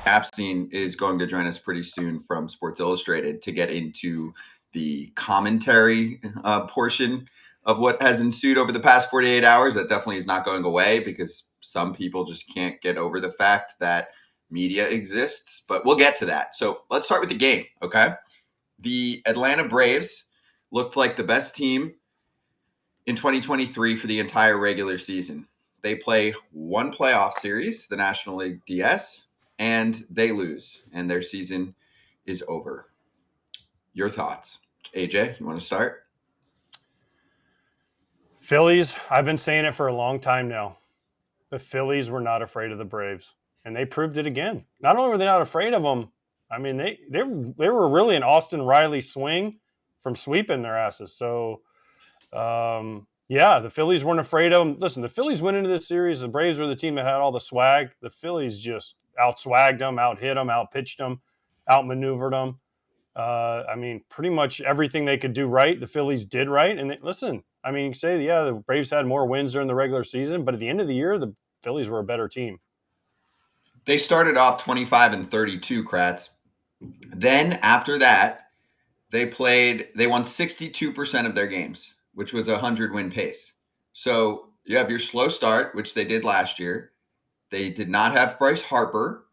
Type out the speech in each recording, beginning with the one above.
Epstein is going to join us pretty soon from Sports Illustrated to get into the commentary portion of what has ensued over the past 48 hours. That definitely is not going away because some people just can't get over the fact that media exists. But we'll get to that. So let's start with the game, okay? The Atlanta Braves looked like the best team in 2023 for the entire regular season. They play one playoff series, the National League DS, and they lose, and their season is over. Your thoughts? AJ, you want to start? Phillies, I've been saying it for a long time now. The Phillies were not afraid of the Braves, and they proved it again. Not only were they not afraid of them, I mean, they were really an Austin Riley swing from sweeping their asses. So, yeah, the Phillies weren't afraid of them. Listen, the Phillies went into this series. The Braves were the team that had all the swag. The Phillies just outswagged them, out-hit them, out-pitched them, outmaneuvered them. I mean, pretty much everything they could do right, the Phillies did right. And listen, I mean, you say, yeah, the Braves had more wins during the regular season, but at the end of the year, the Phillies were a better team. They started off 25-32, Kratz. Then after that, they won 62% of their games, which was a 100-win pace. So you have your slow start, which they did last year. They did not have Bryce Harper.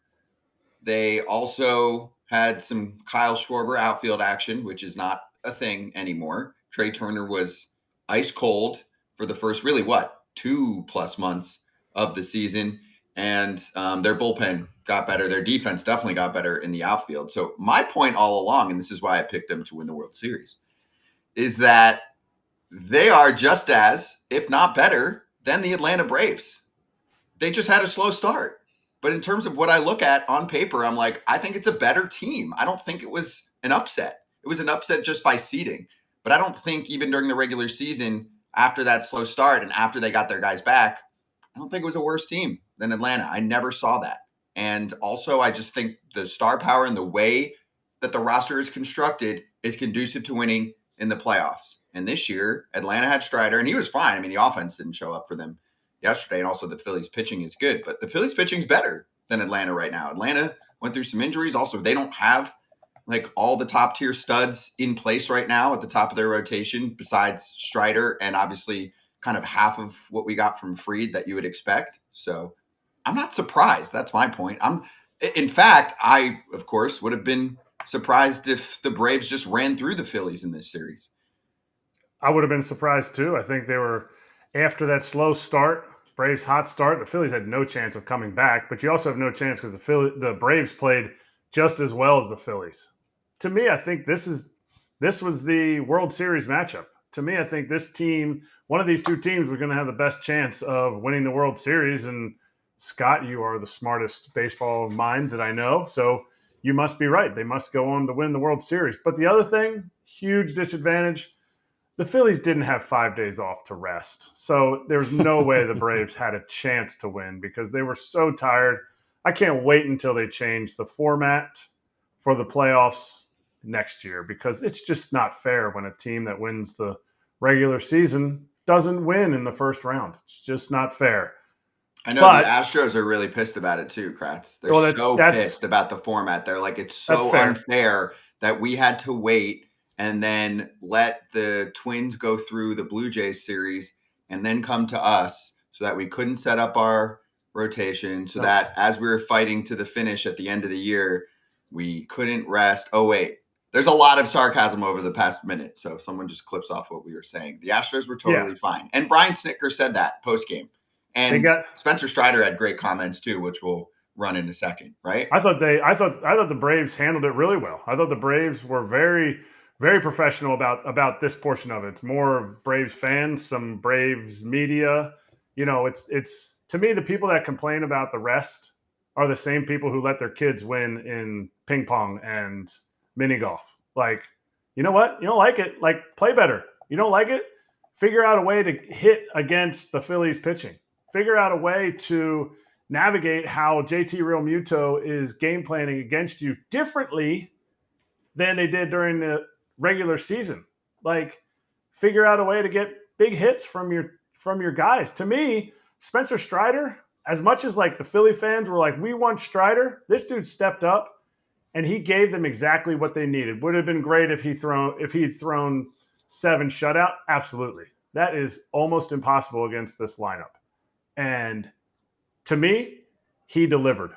They also had some Kyle Schwarber outfield action, which is not a thing anymore. Trey Turner was ice cold for the first, really, 2+ months of the season. And their bullpen got better. Their defense definitely got better in the outfield. So my point all along, and this is why I picked them to win the World Series, is that they are just as, if not better, than the Atlanta Braves. They just had a slow start. But in terms of what I look at on paper, I'm like, I think it's a better team. I don't think it was an upset. It was an upset just by seeding. But I don't think even during the regular season, after that slow start and after they got their guys back, I don't think it was a worse team than Atlanta. I never saw that. And also, I just think the star power and the way that the roster is constructed is conducive to winning in the playoffs. And this year, Atlanta had Strider, and he was fine. I mean, the offense didn't show up for them yesterday, and also the Phillies pitching is good, but the Phillies pitching is better than Atlanta right now. Atlanta went through some injuries. Also, they don't have like all the top tier studs in place right now at the top of their rotation besides Strider and obviously kind of half of what we got from Fried that you would expect. So I'm not surprised. That's my point. In fact, I, of course, would have been surprised if the Braves just ran through the Phillies in this series. I would have been surprised too. I think they were, after that slow start, Braves hot start, the Phillies had no chance of coming back, but you also have no chance because the Braves played just as well as the Phillies. To me, I think this was the World Series matchup. To me, I think this team, one of these two teams, was going to have the best chance of winning the World Series. And Scott, you are the smartest baseball mind that I know, so you must be right. They must go on to win the World Series. But the other thing, huge disadvantage, the Phillies didn't have 5 days off to rest. So there's no way the Braves had a chance to win because they were so tired. I can't wait until they change the format for the playoffs next year because it's just not fair when a team that wins the regular season doesn't win in the first round. It's just not fair. I know the Astros are really pissed about it too, Kratz. They're so pissed about the format. They're like, it's so unfair that we had to wait and then let the Twins go through the Blue Jays series and then come to us so that we couldn't set up our rotation so that as we were fighting to the finish at the end of the year, we couldn't rest. Oh, wait. There's a lot of sarcasm over the past minute. So if someone just clips off what we were saying, the Astros were totally fine. And Brian Snitker said that post-game. And Spencer Strider had great comments too, which we'll run in a second, right? I thought the Braves handled it really well. I thought the Braves were very, very professional about this portion of it. It's more Braves fans, some Braves media. You know, it's to me, the people that complain about the rest are the same people who let their kids win in ping pong and mini golf. Like, you know what? You don't like it? Like, play better. You don't like it? Figure out a way to hit against the Phillies pitching. Figure out a way to navigate how JT Realmuto is game planning against you differently than they did during the regular season. Like, figure out a way to get big hits from your guys. To me, Spencer Strider, as much as like the Philly fans were like, we want Strider, this dude stepped up and he gave them exactly what they needed. Would have been great if he'd thrown 7 shutout. Absolutely. That is almost impossible against this lineup. And to me, he delivered.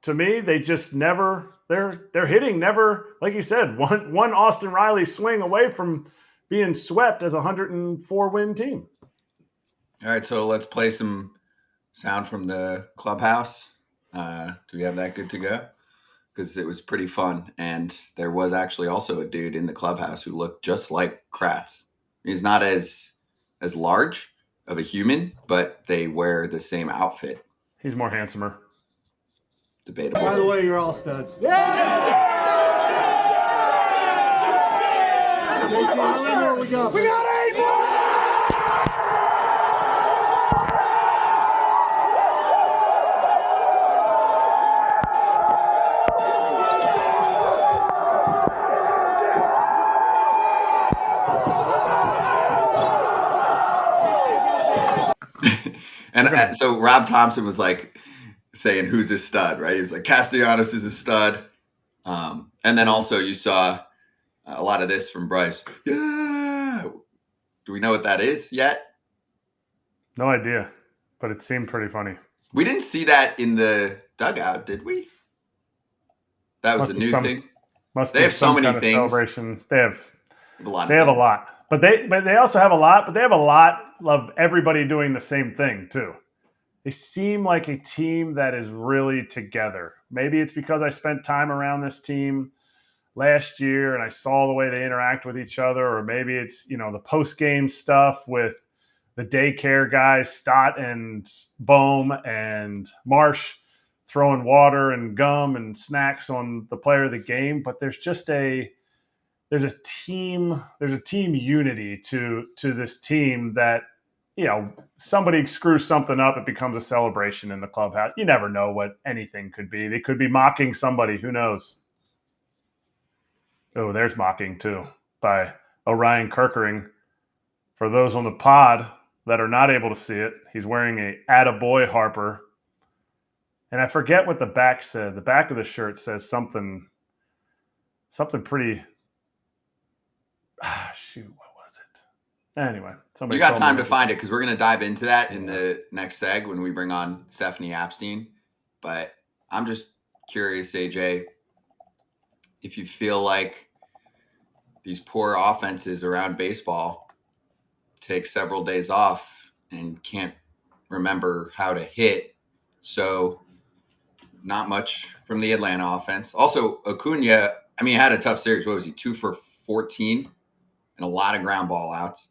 To me, they just never they're hitting never, like you said, one Austin Riley swing away from being swept as a 104 win team. All right, so let's play some sound from the clubhouse. Do we have that good to go? Because it was pretty fun, and there was actually also a dude in the clubhouse who looked just like Kratz. He's not as large of a human, but they wear the same outfit. He's more handsomer. Debatable. By the way, you're all studs. Yeah! How many more we got? We got 8 more! And so Rob Thompson was like saying, who's a stud, right? He was like, Castellanos is a stud. And then also you saw a lot of this from Bryce. Yeah. Do we know what that is yet? No idea, but it seemed pretty funny. We didn't see that in the dugout, did we? That was a new thing. They have so many things. Celebration. They have a lot. They have a lot. But they also have a lot, but they have a lot of everybody doing the same thing too. They seem like a team that is really together. Maybe it's because I spent time around this team last year and I saw the way they interact with each other, or maybe it's, the post-game stuff with the daycare guys, Stott and Bohm and Marsh throwing water and gum and snacks on the player of the game. But there's just there's a team unity to this team that, somebody screws something up, it becomes a celebration in the clubhouse. You never know what anything could be. They could be mocking somebody. Who knows? Oh, there's mocking too by Orion Kirkering. For those on the pod that are not able to see it, he's wearing a "Attaboy Harper." And I forget what the back said. The back of the shirt says something pretty... shoot, what was it? Anyway, you got time to find it because we're going to dive into that in the next seg when we bring on Stephanie Apstein. But I'm just curious, AJ, if you feel like these poor offenses around baseball take several days off and can't remember how to hit. So not much from the Atlanta offense. Also, Acuna, had a tough series. What was he, 2 for 14? And a lot of ground ball outs.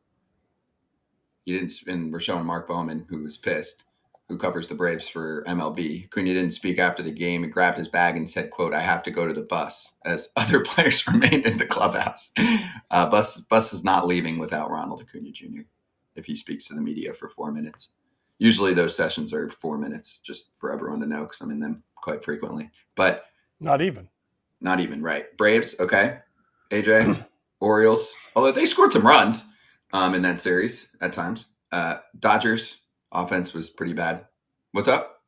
And we're showing Mark Bowman, who was pissed, who covers the Braves for MLB. Acuna didn't speak after the game. He grabbed his bag and said, quote, "I have to go to the bus," as other players remained in the clubhouse. Bus is not leaving without Ronald Acuna Jr. if he speaks to the media for 4 minutes. Usually those sessions are 4 minutes, just for everyone to know, because I'm in them quite frequently. But not even, right. Braves, okay. AJ, Orioles, although they scored some runs in that series at times. Dodgers offense was pretty bad. What's up?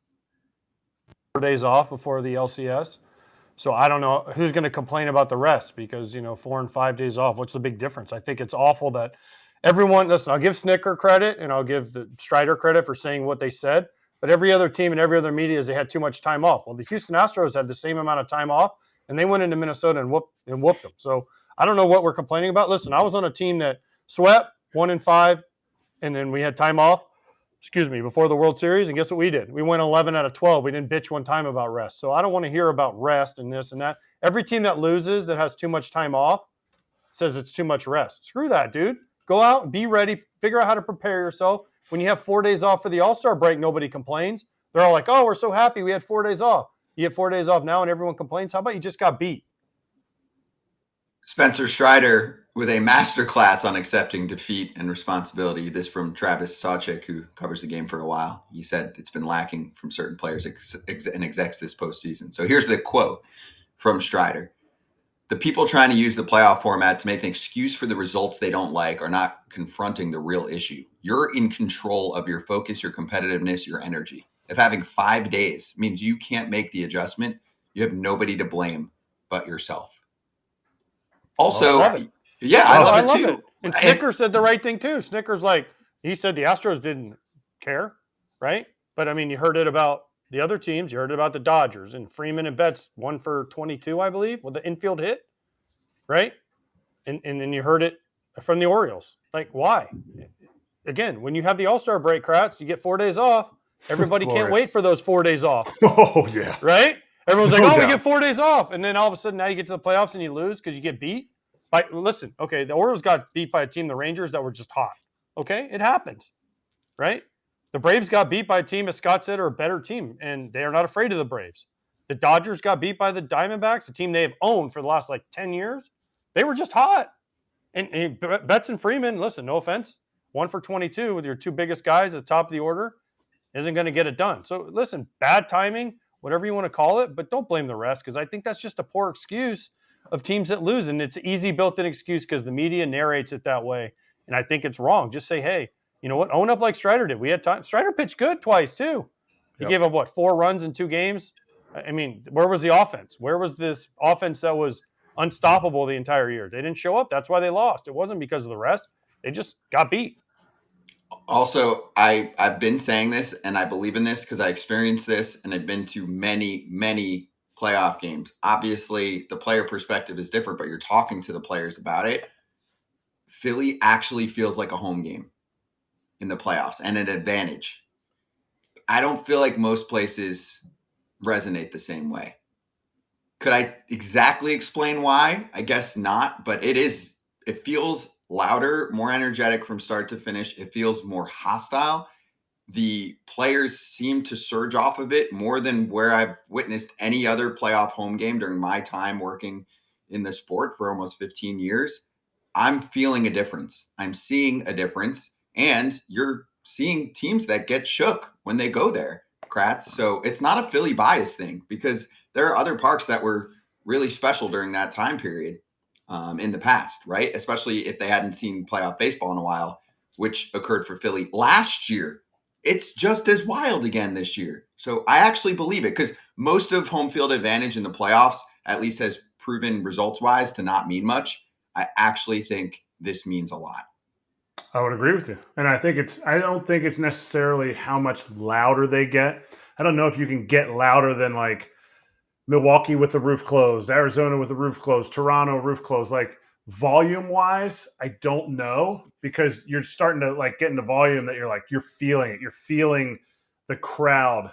4 days off before the LCS. So I don't know who's going to complain about the rest because, 4 and 5 days off. What's the big difference? I think it's awful that everyone, listen, I'll give Snicker credit and I'll give the Strider credit for saying what they said. But every other team and every other media is they had too much time off. Well, the Houston Astros had the same amount of time off and they went into Minnesota and whooped them. So I don't know what we're complaining about. Listen, I was on a team that swept 1 and 5, and then we had time off, before the World Series. And guess what we did? We went 11 out of 12. We didn't bitch one time about rest. So I don't want to hear about rest and this and that. Every team that loses that has too much time off says it's too much rest. Screw that, dude. Go out, be ready, figure out how to prepare yourself. When you have 4 days off for the All-Star break, nobody complains. They're all like, oh, we're so happy we had 4 days off. You get 4 days off now and everyone complains. How about you just got beat? Spencer Strider with a masterclass on accepting defeat and responsibility. This from Travis Sawchik, who covers the game for a while. He said it's been lacking from certain players and execs this postseason. So here's the quote from Strider. "The people trying to use the playoff format to make an excuse for the results they don't like are not confronting the real issue. You're in control of your focus, your competitiveness, your energy. If having 5 days means you can't make the adjustment, you have nobody to blame but yourself. Also, I love it. Yeah, So, I love it too. And Snickers said the right thing too. Snickers, like, he said the Astros didn't care, right? But I mean, you heard it about the other teams. You heard it about the Dodgers and Freeman and Betts, 1 for 22, I believe, with the infield hit, right? And then you heard it from the Orioles. Like, why? Again, when you have the All-Star break, Kratz, you get 4 days off. Everybody can't wait for those 4 days off. Oh, yeah. Right? Everyone's like, No oh, we doubt. get 4 days off. And then all of a sudden now you get to the playoffs and you lose because you get beat. Listen, okay, the Orioles got beat by a team, the Rangers, that were just hot. Okay? It happens. Right? The Braves got beat by a team, as Scott said, are a better team, and they are not afraid of the Braves. The Dodgers got beat by the Diamondbacks, a team they have owned for the last 10 years. They were just hot. And Betts and Freeman, listen, no offense, 1 for 22 with your 2 biggest guys at the top of the order isn't going to get it done. So listen, bad timing, whatever you want to call it, but don't blame the rest, because I think that's just a poor excuse of teams that lose. And it's an easy built-in excuse because the media narrates it that way. And I think it's wrong. Just say, hey, you know what? Own up like Strider did. We had time. Strider pitched good twice too. He gave up 4 runs in 2 games. I mean, where was the offense? Where was this offense that was unstoppable the entire year? They didn't show up. That's why they lost. It wasn't because of the rest. They just got beat. Also, I've been saying this, and I believe in this because I experienced this, and I've been to many, many playoff games. Obviously, the player perspective is different, but you're talking to the players about it. Philly actually feels like a home game in the playoffs and an advantage. I don't feel like most places resonate the same way. Could I exactly explain why? I guess not, but it feels louder, more energetic from start to finish. It feels more hostile. The players seem to surge off of it more than where I've witnessed any other playoff home game during my time working in the sport for almost 15 years. I'm feeling a difference. I'm seeing a difference. And you're seeing teams that get shook when they go there, Kratz. So it's not a Philly bias thing, because there are other parks that were really special during that time period in the past, right? Especially if they hadn't seen playoff baseball in a while, which occurred for Philly last year. It's just as wild again this year. So I actually believe it, because most of home field advantage in the playoffs at least has proven results-wise to not mean much. I actually think this means a lot. I would agree with you. And I don't think it's necessarily how much louder they get. I don't know if you can get louder than like Milwaukee with the roof closed, Arizona with the roof closed, Toronto roof closed. Like volume wise, I don't know, because you're starting to get into volume that you're feeling it. You're feeling the crowd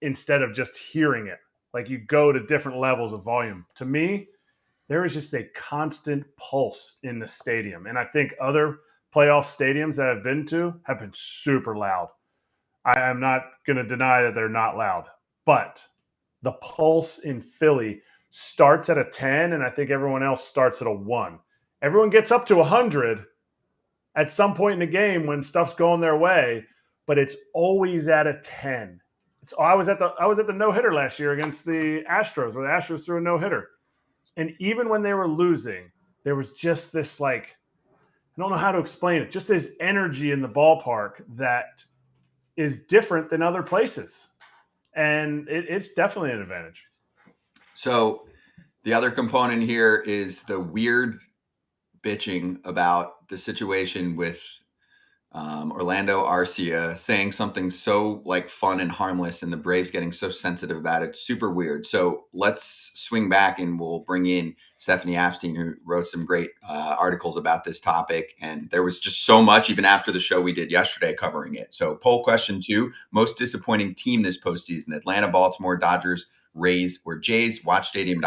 instead of just hearing it. Like you go to different levels of volume. To me, there is just a constant pulse in the stadium. And I think other playoff stadiums that I've been to have been super loud. I am not going to deny that they're not loud, but the pulse in Philly starts at a 10, and I think everyone else starts at a 1. Everyone gets up to 100 at some point in the game when stuff's going their way, but it's always at a 10. I was at the no-hitter last year against the Astros, where the Astros threw a no-hitter. And even when they were losing, there was just this I don't know how to explain it, just this energy in the ballpark that is different than other places. And it's definitely an advantage. So the other component here is the weird bitching about the situation with Orlando Arcia saying something so fun and harmless, and the Braves getting so sensitive about it. Super weird. So let's swing back and we'll bring in Stephanie Apstein, who wrote some great articles about this topic. And there was just so much, even after the show we did yesterday, covering it. So poll question 2, most disappointing team this postseason: Atlanta, Baltimore, Dodgers, Rays, or Jays? Watch Stadium.